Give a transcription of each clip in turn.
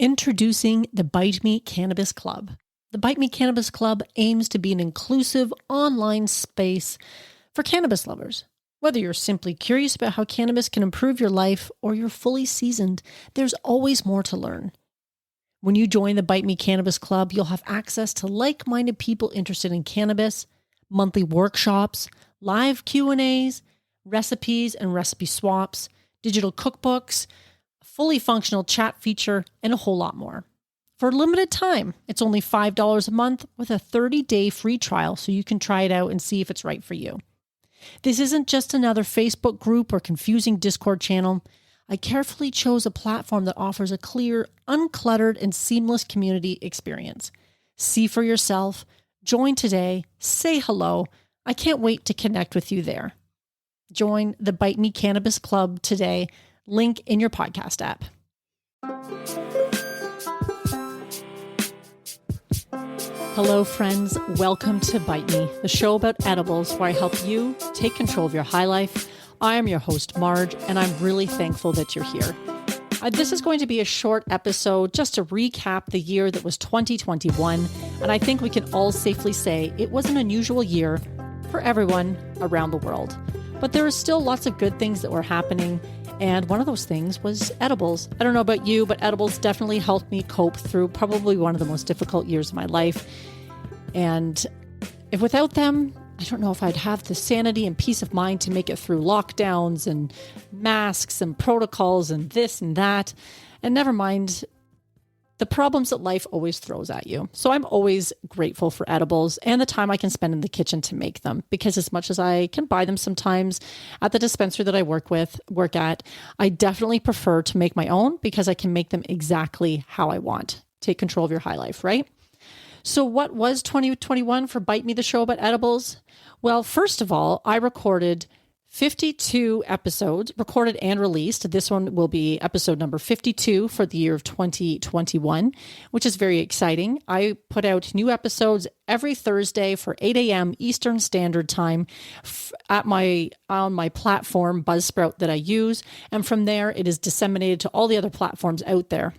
Introducing the Bite Me Cannabis Club. The Bite Me Cannabis Club aims to be an inclusive online space for cannabis lovers. Whether you're simply curious about how cannabis can improve your life or you're fully seasoned, there's always more to learn. When you join the Bite Me Cannabis Club, you'll have access to like-minded people interested in cannabis, monthly workshops, live Q&As, recipes and recipe swaps, digital cookbooks, fully functional chat feature, and a whole lot more. For a limited time, it's only $5 a month with a 30-day free trial so you can try it out and see if it's right for you. This isn't just another Facebook group or confusing Discord channel. I carefully chose a platform that offers a clear, uncluttered, and seamless community experience. See for yourself, join today, say hello. I can't wait to connect with you there. Join the Bite Me Cannabis Club today. Link in your podcast app. Hello, friends. Welcome to Bite Me, the show about edibles where I help you take control of your high life. I am your host, Marge, and I'm really thankful that you're here. This is going to be a short episode just to recap the year that was 2021, and I think we can all safely say it was an unusual year for everyone around the world. But there are still lots of good things that were happening. And one of those things was edibles. I don't know about you, but edibles definitely helped me cope through probably one of the most difficult years of my life. And if without them, I don't know if I'd have the sanity and peace of mind to make it through lockdowns and masks and protocols and this and that. And never mind the problems that life always throws at you. So I'm always grateful for edibles and the time I can spend in the kitchen to make them, because as much as I can buy them sometimes at the dispensary that I work at, I definitely prefer to make my own because I can make them exactly how I want. Take control of your high life, right? So what was 2021 for Bite Me, the show about edibles? Well, first of all, I recorded 52 episodes, recorded and released. This one will be episode number 52 for the year of 2021, which is very exciting. I put out new episodes every Thursday for 8 a.m. Eastern Standard Time on my platform, Buzzsprout, that I use. And from there, it is disseminated to all the other platforms out there.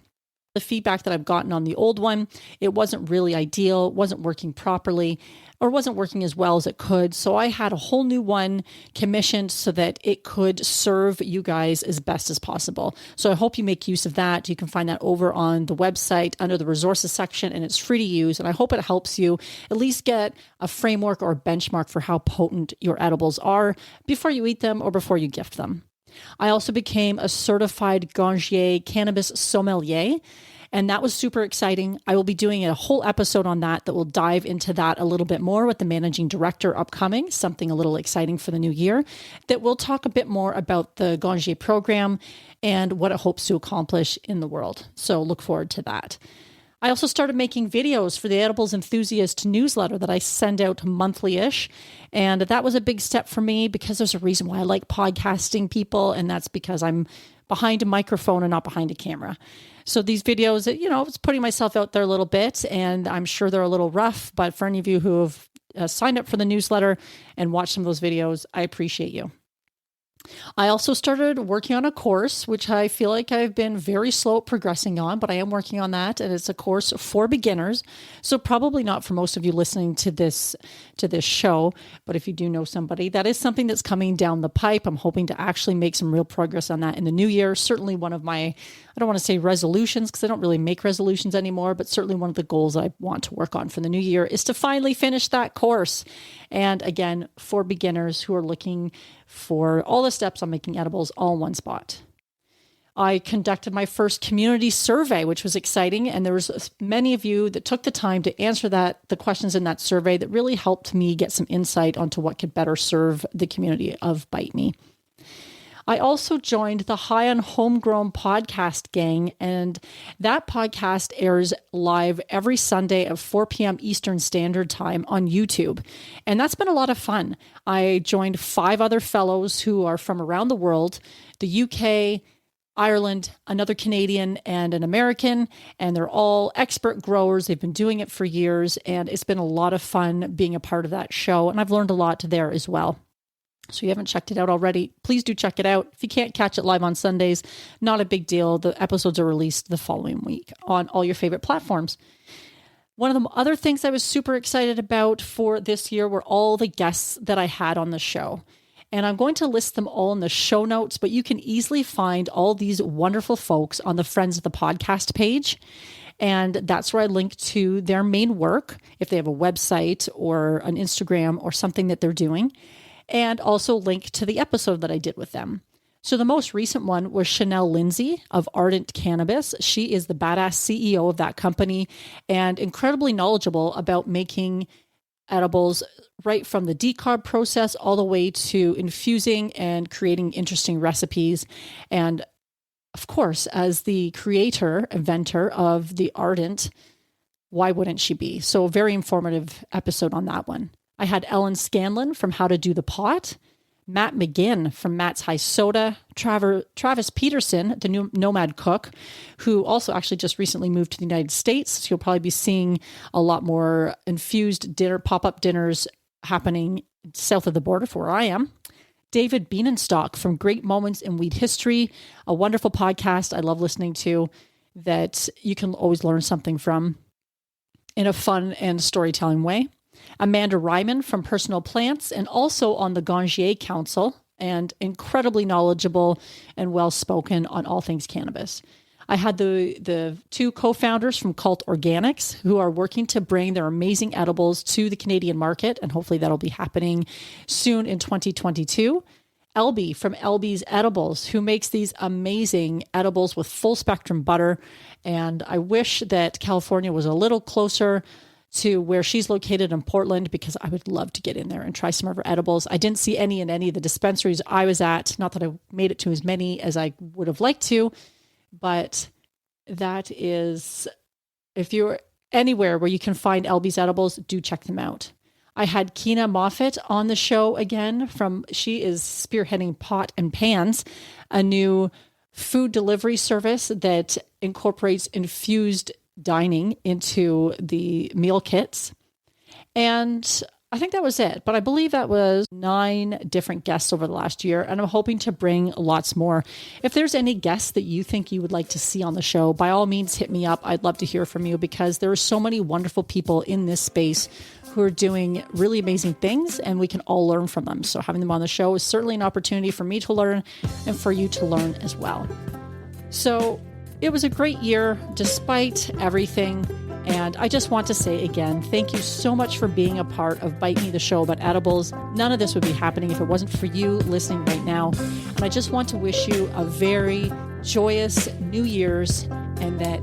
The feedback that I've gotten on the old one, it wasn't really ideal, wasn't working properly, or wasn't working as well as it could. So I had a whole new one commissioned so that it could serve you guys as best as possible. So I hope you make use of that. You can find that over on the website under the resources section, and it's free to use. And I hope it helps you at least get a framework or a benchmark for how potent your edibles are before you eat them or before you gift them. I also became a certified Gangier cannabis sommelier, and that was super exciting. I will be doing a whole episode on that will dive into that a little bit more with the managing director upcoming, something a little exciting for the new year, that will talk a bit more about the Gangier program and what it hopes to accomplish in the world. So look forward to that. I also started making videos for the Edibles Enthusiast newsletter that I send out monthly-ish. And that was a big step for me because there's a reason why I like podcasting, people. And that's because I'm behind a microphone and not behind a camera. So these videos, I was putting myself out there a little bit, and I'm sure they're a little rough. But for any of you who have signed up for the newsletter and watched some of those videos, I appreciate you. I also started working on a course, which I feel like I've been very slow at progressing on, but I am working on that. And it's a course for beginners. So probably not for most of you listening to this show, but if you do know somebody, that is something that's coming down the pipe. I'm hoping to actually make some real progress on that in the new year. Certainly one of my, I don't want to say resolutions because I don't really make resolutions anymore, but certainly one of the goals I want to work on for the new year is to finally finish that course. And again, for beginners who are looking for all the steps on making edibles all in one spot. I conducted my first community survey, which was exciting. And there was many of you that took the time to answer the questions in that survey that really helped me get some insight onto what could better serve the community of Bite Me. I also joined the High on Homegrown podcast gang, and that podcast airs live every Sunday at 4 p.m. Eastern Standard Time on YouTube. And that's been a lot of fun. I joined 5 other fellows who are from around the world, the UK, Ireland, another Canadian, and an American, and they're all expert growers. They've been doing it for years, and it's been a lot of fun being a part of that show, and I've learned a lot there as well. So you haven't checked it out already, please do check it out. If you can't catch it live on Sundays, not a big deal. The episodes are released the following week on all your favorite platforms. One of the other things I was super excited about for this year were all the guests that I had on the show. And I'm going to list them all in the show notes, but you can easily find all these wonderful folks on the Friends of the Podcast page. And that's where I link to their main work, if they have a website or an Instagram or something that they're doing, and also link to the episode that I did with them. So the most recent one was Shanel Lindsay of Ardent Cannabis. She is the badass CEO of that company and incredibly knowledgeable about making edibles right from the decarb process all the way to infusing and creating interesting recipes. And of course, as the creator, inventor of the Ardent, why wouldn't she be? So a very informative episode on that one. I had Scanlon from How to Do the Pot, Matt McGinn from Matt's High Soda, Travis Petersen, the new Nomad cook, who also actually just recently moved to the United States. So you'll probably be seeing a lot more infused pop-up dinners happening south of the border from where I am. David Bienenstock from Great Moments in Weed History, a wonderful podcast I love listening to that you can always learn something from in a fun and storytelling way. Amanda Reiman from Personal Plants and also on the Gangier Council and incredibly knowledgeable and well-spoken on all things cannabis. I had the two co-founders from Cult Organics who are working to bring their amazing edibles to the Canadian market, and hopefully that'll be happening soon in 2022. Elbe from Elbe's Edibles, who makes these amazing edibles with full spectrum butter. And I wish that California was a little closer to where she's located in Portland, because I would love to get in there and try some of her edibles. I didn't see any in any of the dispensaries I was at. Not that I made it to as many as I would have liked to, but that is, if you're anywhere where you can find Elbe's edibles, do check them out. I had Keena Moffett on the show again she is spearheading Pot and Pans, a new food delivery service that incorporates infused dining into the meal kits. And I think that was it, but I believe that was 9 different guests over the last year, and I'm hoping to bring lots more. If there's any guests that you think you would like to see on the show, by all means, hit me up. I'd love to hear from you, because there are so many wonderful people in this space who are doing really amazing things, and we can all learn from them. So having them on the show is certainly an opportunity for me to learn and for you to learn as well. So it was a great year despite everything. And I just want to say again, thank you so much for being a part of Bite Me, the show about edibles. None of this would be happening if it wasn't for you listening right now. And I just want to wish you a very joyous New Year's, and that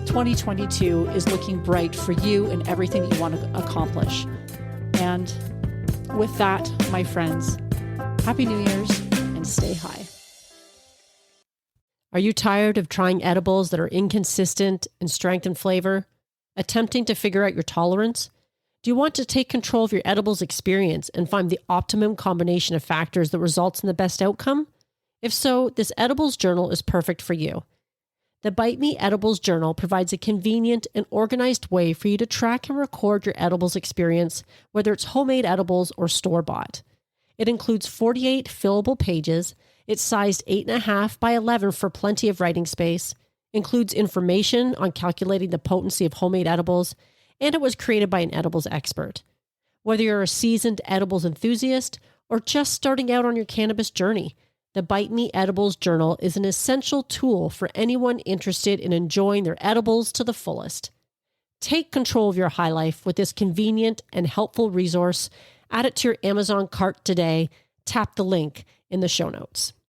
2022 is looking bright for you and everything that you want to accomplish. And with that, my friends, Happy New Year's and stay high. Are you tired of trying edibles that are inconsistent in strength and flavor? Attempting to figure out your tolerance? Do you want to take control of your edibles experience and find the optimum combination of factors that results in the best outcome? If so, this edibles journal is perfect for you. The Bite Me Edibles Journal provides a convenient and organized way for you to track and record your edibles experience, whether it's homemade edibles or store-bought. It includes 48 fillable pages. It's sized 8.5 by 11 for plenty of writing space, includes information on calculating the potency of homemade edibles, and it was created by an edibles expert. Whether you're a seasoned edibles enthusiast or just starting out on your cannabis journey, the Bite Me Edibles Journal is an essential tool for anyone interested in enjoying their edibles to the fullest. Take control of your high life with this convenient and helpful resource. Add it to your Amazon cart today. Tap the link in the show notes.